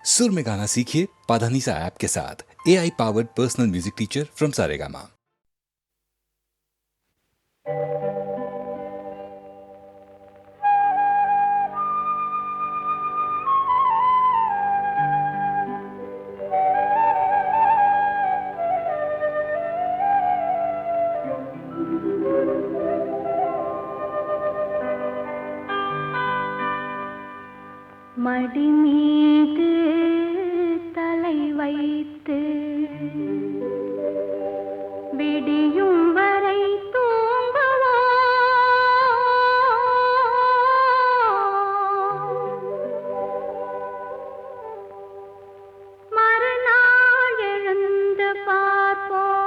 सुर में गाना सीखिए पाधानीसा ऐप के साथ। AI powered personal music teacher from Saregama. மடி மீது தலை வைத்து விடியும் வரை தூங்குவோம். மறுநாள் எழுந்து பார்ப்போம்.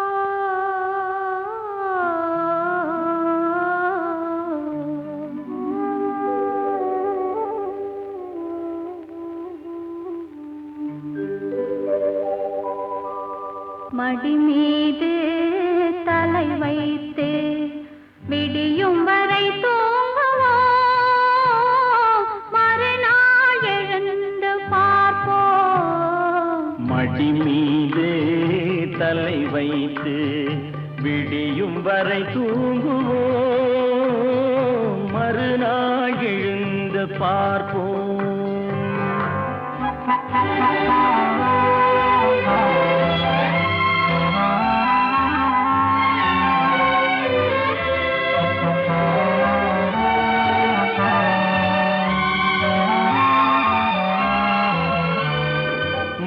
மடி மீது தலை வைத்து விடியும் வரை தூங்குவோம். மறுநாள் எழுந்து பார்ப்போம். மடி மீது தலை வைத்து விடியும் வரை தூங்குவோம். மறுநாள் எழுந்து பார்ப்போம்.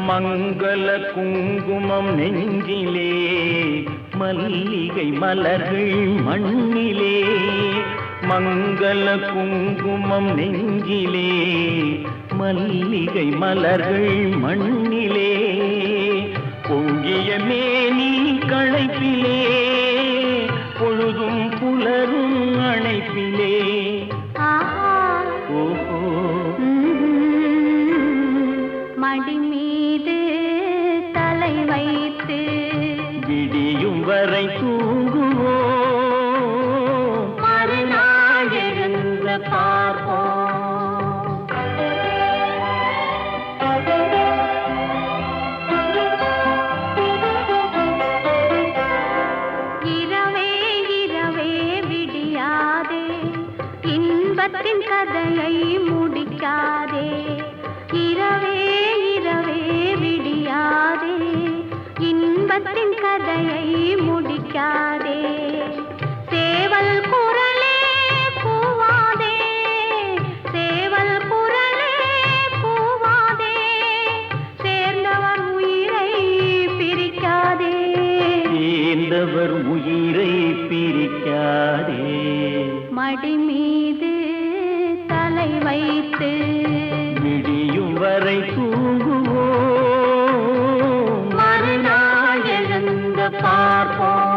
மங்கள குங்குமம் நெஞ்சிலே, மல்லிகை மலர்கள் மண்ணிலே. மங்கள குங்குமம் நெஞ்சிலே, மல்லிகை மலர்கள் மண்ணிலே. பொங்கிய மேனி களைப்பிலே, பொழுதும் புலரும் அணைப்பிலே. ஓஹோ மடி மீது தலை வைத்து விடியும் வரை தூங்குவோம். மறுநாள் எழுந்து பார்ப்போம். இரவே இரவே விடியாதே, இன்பத்தின் கதையை முடிக்காதே. இரவே இரவே விடியாதே, இன்பத்தின் கதையை முடிக்காதே. சேவல் குரலே கூவாதே, சேவல் குரலே கூவாதே. சேர்ந்தவர் உயிரை பிரிக்காதே, சேர்ந்தவர் உயிரை பிரிக்காதே. மடி மீது தலை வைத்து விடியும் வரை தூங்குவோம். மறுநாள் எழுந்து பார்ப்போம்.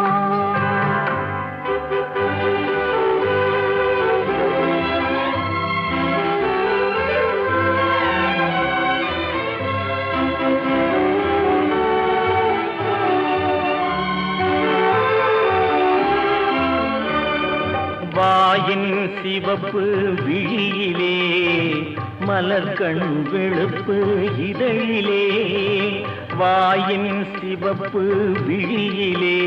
வாயின் சிவப்பு விழியிலே, மலர்கண் வெளுப்பு இதழிலே. வாயின் சிவப்பு விழியிலே,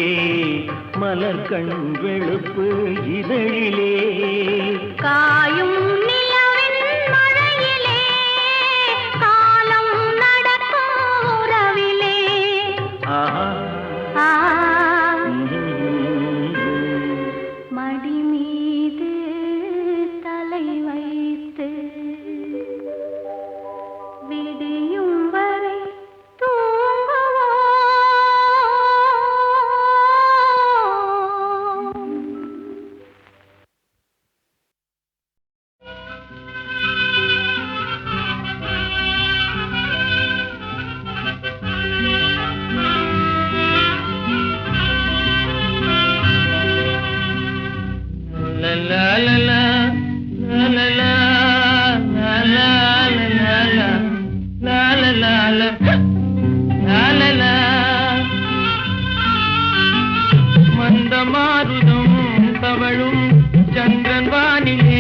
மலர்கண் வெளுப்பு இதழிலே. காயும் நிலவின் மழையிலே, காலம் நடக்கும் உறவிலே. ஆஹா மடி மீது தலை வைத்து விடியும் வரை தூங்குவோம். மந்தமாருதம் தவழும் சந்திரன் வானிலே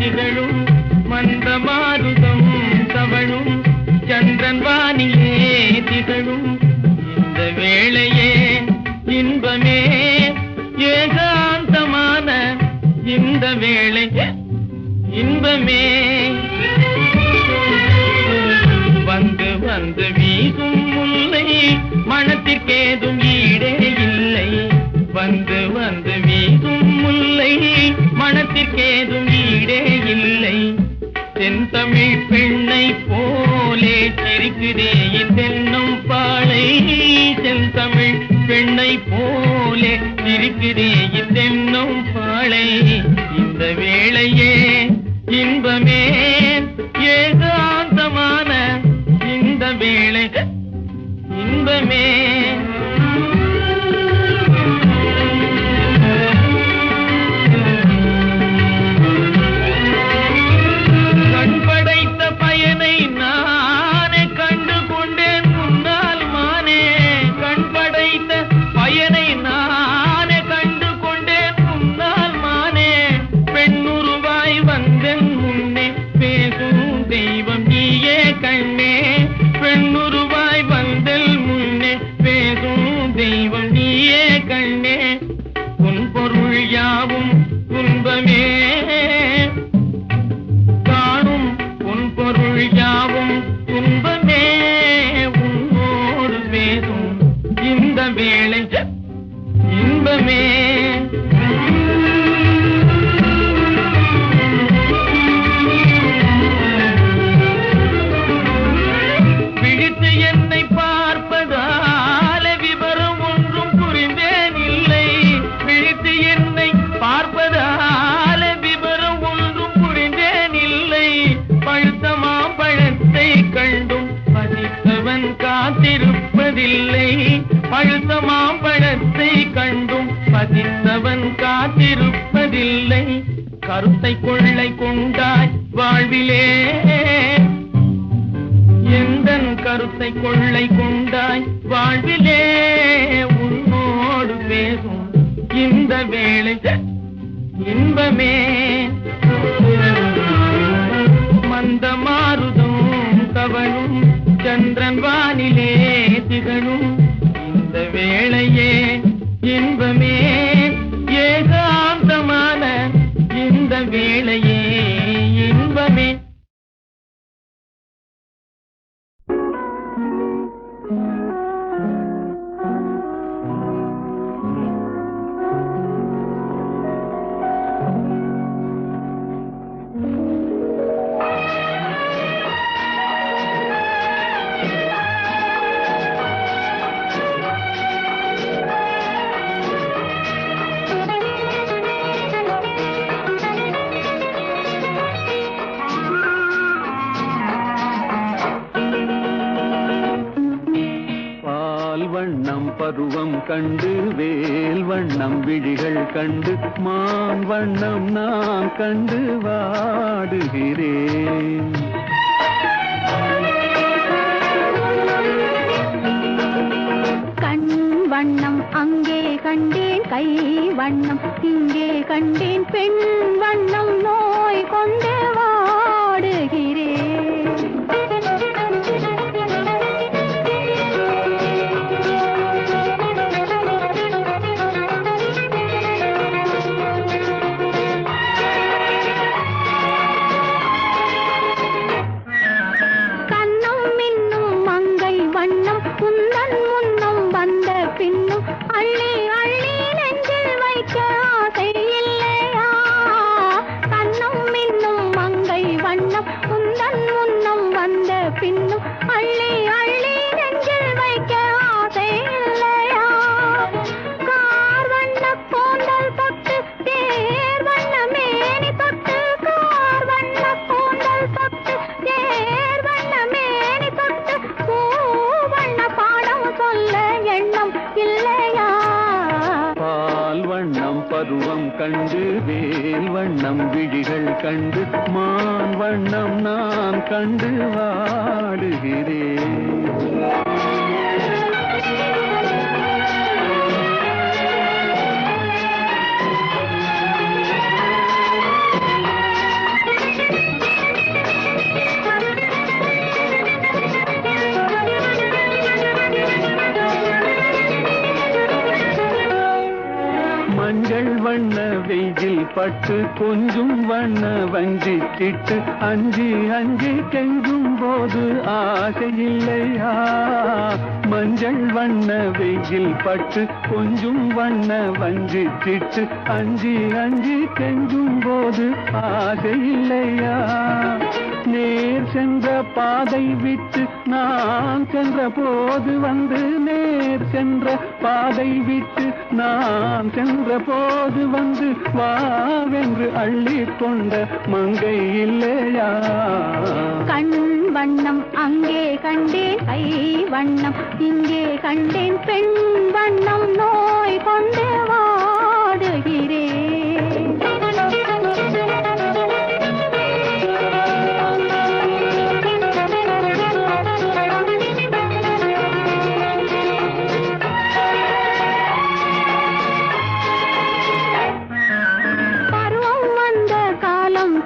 திகழும். மந்தமாருதம் தவழும் சந்திரன் சிரிக்குதே தென்னும் பாளை செந்தமிழ் பெண்ணை போலே சிரிக்குதே தென்னும் பாளை இந்த வேளையே இன்பமே ஏகாந்தமான இந்த வேளை இன்பமே கண் படைத்த பயனை நானே கண்டு கொண்டேன் முன்னால் மானே கண் படைத்த பயனை நானே கண்டு கொண்டேன் முன்னால் மானே பெண்ணுருவாய் வந்தன் முன்னே பேசும் தெய்வம் நீயே கண்ணே பெண்ணுருவாய் வந்தல் முன்னே பேசும் தெய்வம் நீயே கண்ணே உன் பொருள் யாவும் துன்பமே காணும் உன் பொருள் யாவும் துன்பமே உன்னோடு பேசும் இந்த வேளை இன்பமே விழித்து என்னை பார்ப்பதால விவரம் ஒன்றும் புரிந்தேன் இல்லை விழித்து என்னை பார்ப்பதால விவரம் ஒன்றும் புரிந்தேன் இல்லை பழுத்த மாம்பழத்தை கண்டும் பதித்தவன் காத்திருப்பதில்லை பழுத்த மாம்பழத்தை கண்டும் பதித்தவன் காத்திருப்பதில்லை கருத்தை கொள்ளை கொண்டாய் வாழ்விலே எந்தன் கருத்தை கொள்ளை கொண்டாய் வாழ்விலே உன்னோடு பேசும் இந்த வேளை இன்பமே மந்த மாருதும் கவனும் சந்திரன் வானிலே திகழும் இந்த வேளையே இன்பமே ஏகாந்தமான இந்த வேளையே இன்பமே வண்ணம் பருவம் கண்டு வேல் வண்ணம் விழிகள் கண்டு மான் வண்ணம் நான் கண்டு வாடுகிறேன் கண் வண்ணம் அங்கே கண்டேன் கை வண்ணம் இங்கே கண்டேன் பெண் வண்ணம் நோய் கொண்டு வாடுகிறேன் பின்னும் அள்ளி அள்ளி நெஞ்சில் வைக்க ஆசை இல்லையா கண்ணும் மின்னும் மங்கை வண்ணம் உந்தன் முன்னம் வந்த பின்னும் அள்ளி அள்ளி நெஞ்சில் வைக்க ஆசை இல்லையா கார் வண்ண கூந்தல் தொட்டு தேர் வண்ண மேனி தொட்டு கார் வண்ண கூந்தல் தொட்டு தேர் வண்ண மேனி தொட்டு பூ வண்ண பாடம் சொல்ல எண்ணம் இல்லையா பால் வண்ணம் பருவம் கண்டு வேல் வண்ணம் விழிகள் கண்டு மான் வண்ணம் நான் கண்டு வாடுகிறேன் மஞ்சள் வண்ண வெயில் பட்டு கொஞ்சம் வண்ண வஞ்சி கிட்டு அஞ்சி அஞ்சி கெஞ்சும் போது ஆசை இல்லையா மஞ்சள் வண்ண வெயில் பட்டு கொஞ்சம் வண்ண வஞ்சி கிட்டு அஞ்சி அஞ்சி கெஞ்சும் போது ஆசை இல்லையா நேர் சென்ற பாதை விட்டு நான் சென்ற போது வந்து நேர் சென்ற பாதை விட்டு நான் சென்ற போது வந்து வாவென்று அள்ளி கொண்ட மங்கை இல்லையா? கண் வண்ணம் அங்கே கண்டேன், கை வண்ணம் இங்கே கண்டேன், பெண் வண்ணம் நோய் கொண்டு வாடுகிறேன்.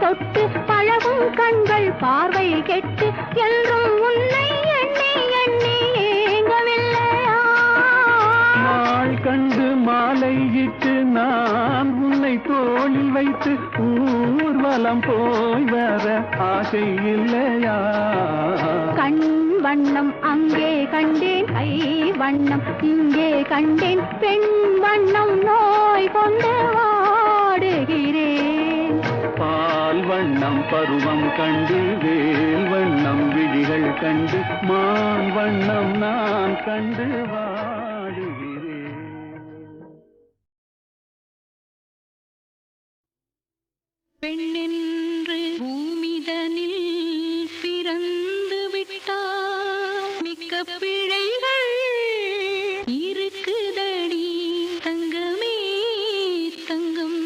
தொட்டு பழகும் கண்கள் பார்வை கெட்டு என்றும் உன்னை எண்ணி எண்ணி ஏங்கவில்லையா? நாள் கண்டு மாலையிட்டு நான் உன்னை தோளில் வைத்து ஊர்வலம் போய் வர ஆசை இல்லையா? கண் வண்ணம் அங்கே கண்டேன், கை வண்ணம் இங்கே கண்டேன், பெண் வண்ணம் நோய் கொண்டு வாடுகிறேன். பால் வண்ணம் பருவம் கண்டு வேல் வண்ணம் விழிகள் கண்டு மான் வண்ணம் நான் கண்டு வாடுகிறேன். பெண்ணென்று பூமிதனில் பிறந்து விட்டால் மிக்க பிழைகள் இருக்குதடி தங்கமே தங்கம்.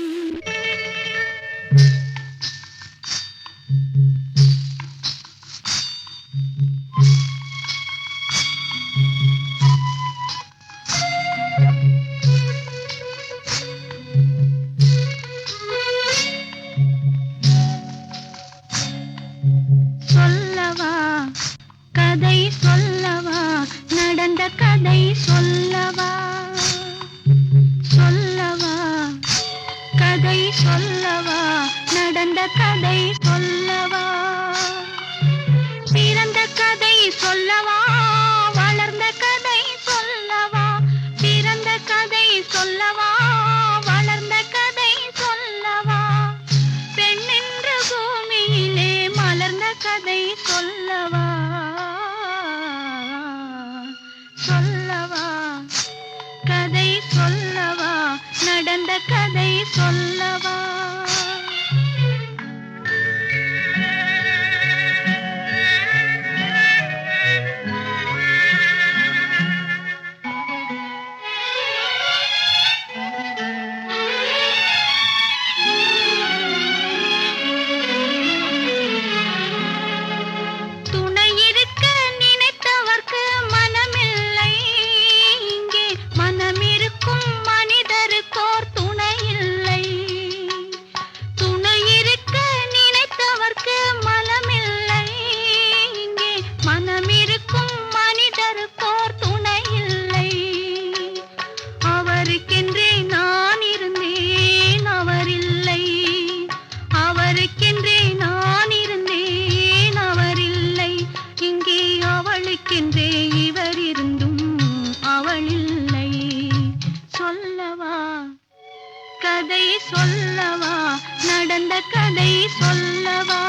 சொல்லவா கதை சொல்லவா, நடந்த கதை சொல்லவா, சொல்லவா கதை சொல்லவா, நடந்த கதை சொல்லவா, பிறந்த கதை சொல்லவா, வளர்ந்த கதை சொல்லவா, பிறந்த கதை சொல்லவா, வளர்ந்த கதை சொல்லவா, பெண்ணென்ற பூமியிலே மலர்ந்த கதை சொல்லவா, சொல்லவா கதை சொல்லவா, நடந்த கதை சொல்லவா. துணை இருக்க நினைத்தவர்க்கு மனமில்லை, இங்கே மனம் இருக்கும் மனிதருக்கோர் துணை இல்லை. துணை இருக்க நினைத்தவர்க்கு மனமில்லை, இங்கே மனம் இருக்கும் மனிதருக்கோர் துணை இல்லை. அவருக்கென்றே நான் இருந்தேன், அவர் இல்லை. அவருக்கென்றே நான் இருந்தேன், அவர் இல்லை. இங்கே அவளுக்கென்றே இவர் இருந்தும் அவள் இல்லை. சொல்லவா கதை சொல்லவா, நடந்த கதை சொல்லவா.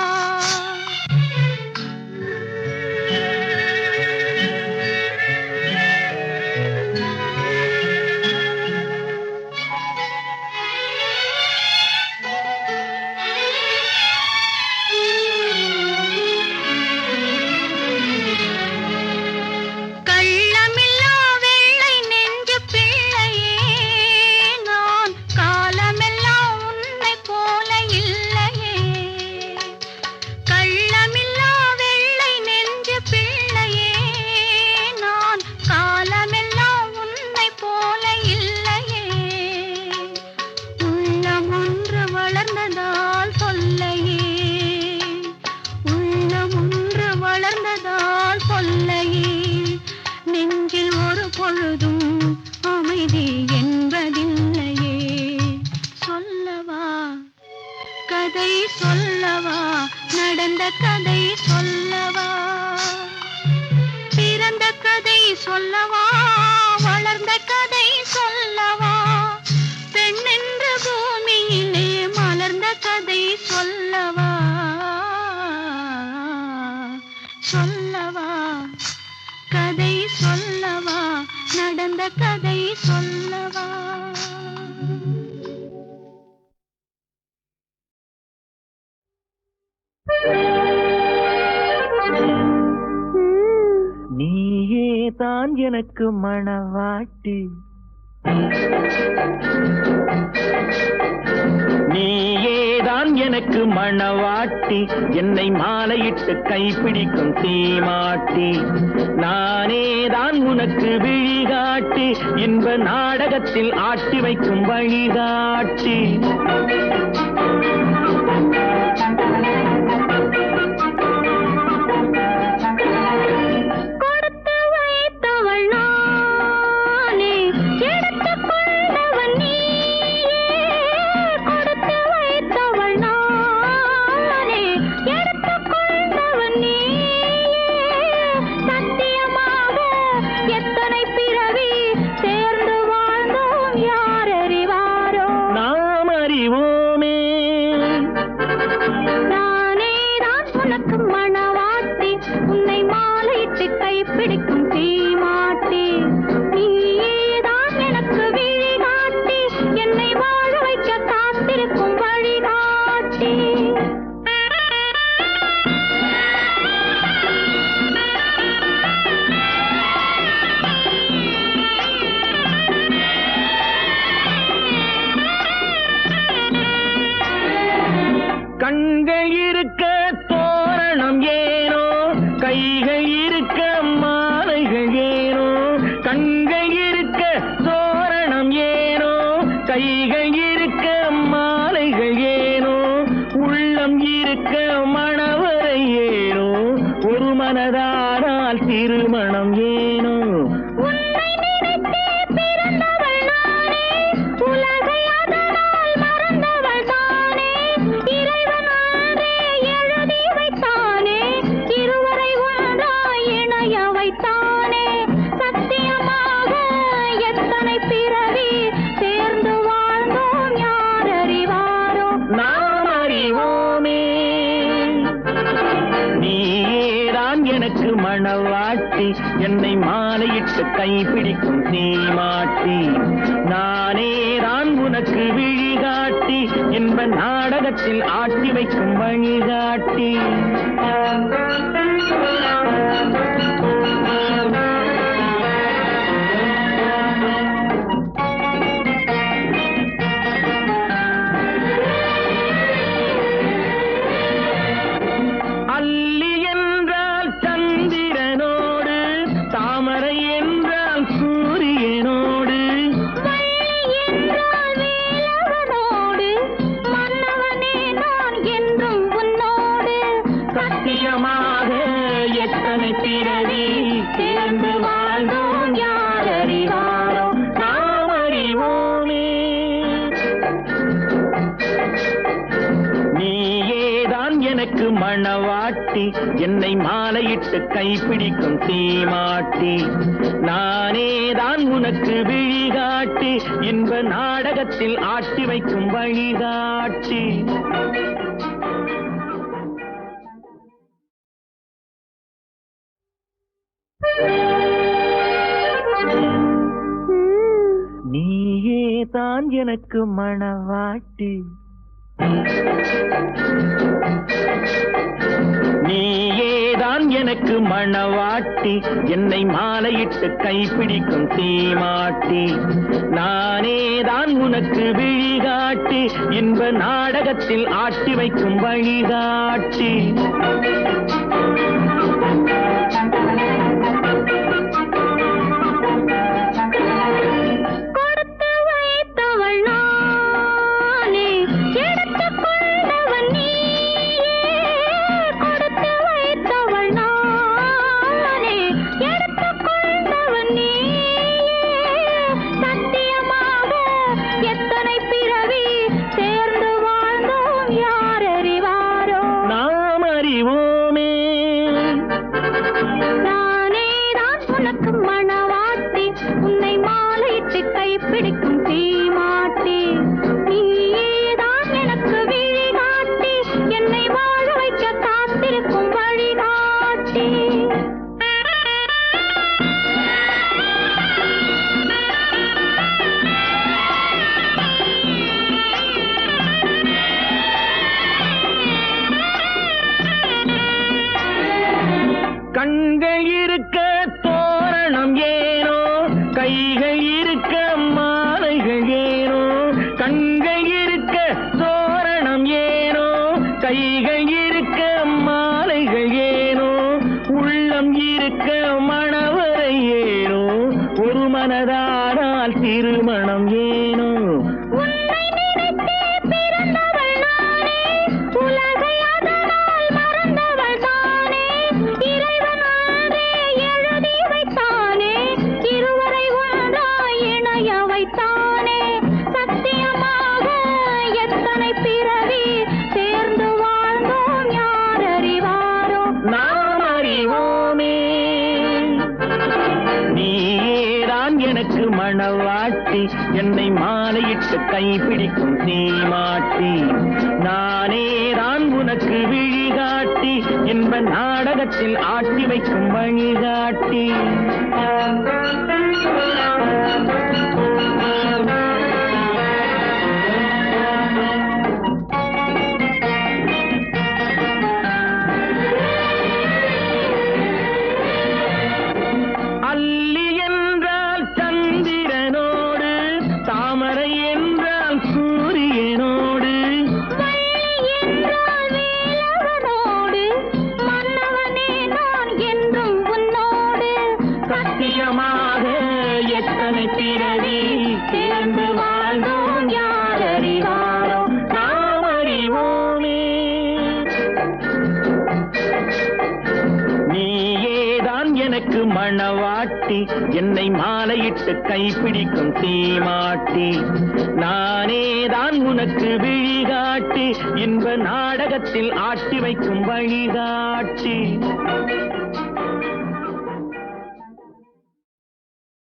கள்ளமில்லா வெள்ளை நெஞ்சு பிள்ளையே நான், காலமெல்லாம் உன்னை போல இல்லையே. கள்ளமில்லா வெள்ளை நெஞ்சு பிள்ளையே நான், காலமெல்லாம் உன்னை போல இல்லையே. உள்ளம் ஒன்று வளர்ந்ததால் சொல்லையே, உள்ளம் ஒன்று வளர்ந்ததால் சொல்லையே. நெஞ்சில் ஒரு பொழுதும் அமைதி என்பதில்லையே. சொல்லவா கதை சொல்லவா, நடந்த கதை சொல்லவா, பிறந்த கதை சொல்லவா, வளர்ந்த கதை சொல்லவா, பெண்ணென்ற பூமியிலே மலர்ந்த கதை சொல்லவா. கதை சொல்லவா? நீயே தான் எனக்கு மணவாட்டி, நீயேதான் எனக்கு மணவாட்டி, என்னை மாலையிட்டு கைப்பிடிக்கும் தீமாட்டி, நானேதான் உனக்கு விழிகாட்டி, இன்ப நாடகத்தில் ஆட்டி வைக்கும் வழிகாட்டி. பிடிக்கும் தீமாட்டி, நீதான் எனக்கு விழிகாட்டி, என்னை வாழ வைக்க காத்திருக்கும் வழிகாட்டி. கண்கள் இருக்க தோரணம் ஏனோ, கைகள் இருக்க மாலைகள் ஏனோ, கண்கள் இருக்க தோரணம் ஏனோ, கைகள் இருக்க மாலைகள் ஏனோ, உள்ளம் இருக்க மணவரை ஏனோ, ஒரு மனதானால் திருமணம் ஏனோ. உன்னை நினைத்தே பிறந்தவள் நானே, உலகை அதனால் மறந்தவள் தானே, இறைவன் அன்றே எழுதி வைத்தானே, இருவரை ஒன்றாய் இணைய வைத்தானே, சத்தியமாக எத்தனை பிறவி சேர்ந்து வாழ்ந்தோம் யார் அறிவாரோ? நாம் அறிவோமே. நீயேதான் எனக்கு மணவாட்டி, என்னை மாலையிட்டு கைப்பிடிக்கும் தீமாட்டி, நானேதான் உனக்கு விழிகாட்டி, இன்ப நாடகத்தில் ஆட்டி வைக்கும் வழிகாட்டி. அல்லி என்றால் சந்திரனோடு, தாமரை என்றால் சூரியனோடு, வள்ளி என்றால் வேலவனோடு, மன்னவனே நான் என்றும் உன்னோடு, சத்தியமாக எத்தனை பிறவி சேர்ந்து வாழ்ந்தோம் யார் அறிவாரோ? நாம் அறிவோமே. நீயேதான் எனக்கு மணவாட்டி, என்னை மாலையிட்டு கைப்பிடிக்கும் தீமாட்டி, நானேதான் உனக்கு விழிகாட்டி, இன்ப நாடகத்தில் ஆட்டி வைக்கும் வழிகாட்டி. நீயே தான் எனக்கு மணவாட்டி, நீயேதான் எனக்கு மணவாட்டி, என்னை மாலையிட்டு கைப்பிடிக்கும் தீமாட்டி, நானேதான் உனக்கு விழிகாட்டி, இன்ப நாடகத்தில் ஆட்டி வைக்கும் வழிகாட்டி. கொடுத்து வைத்தவள் நானே, எடுத்துக் கொண்டவன் நீயே, கொடுத்து வைத்தவள் நானே, எடுத்துக் கொண்டவன் நீயே, சத்தியமாக எத்தனை பிறவி சேர்ந்து வாழ்ந்தோம் யார் அறிவாரோ? நாம் அறிவோமே. நான் திருமணம் ஏனோ உன்னை நினைத்தே பிறந்தவள் நானே, உலகை அதனால் மறந்தவள் தானே, இறைவன் அன்றே எழுதி வைத்தானே, இருவரை ஒன்றாய் இணைய வைத்தானே, சத்தியமாக எத்தனை பிறவி சேர்ந்து வாழ்ந்தோம் யார் அறிவாரோ. நாம் அறிவோமே நீதான் எனக்கு மணவாட்டி, என்னை மாலையிட்டு கைப்பிடிக்கும் சீமாட்டி, நானேதான் உனக்கு விழிகாட்டி, என்ப நாடகத்தில் ஆட்டி வைக்கும் வழிகாட்டி. அல்லி என்றால் சந்திரனோடு, தாமரை என்றால் சூரியனோடு, வள்ளி என்றால் வேலவனோடு, மன்னவனே நான் என்றும் உன்னோடு, சத்தியமாக எத்தனை பிறவி சேர்ந்து வாழ்ந்தோம் யார் அறிவாரோ. நாம் அறிவோமே நீயேதான் எனக்கு மணவாட்டி, என்னை மாலையிட்டு கைப்பிடிக்கும் சீமாட்டி, நானேதான் உனக்கு விழிகாட்டி, இன்ப நாடகத்தில் ஆட்டி வைக்கும் வழிகாட்டி.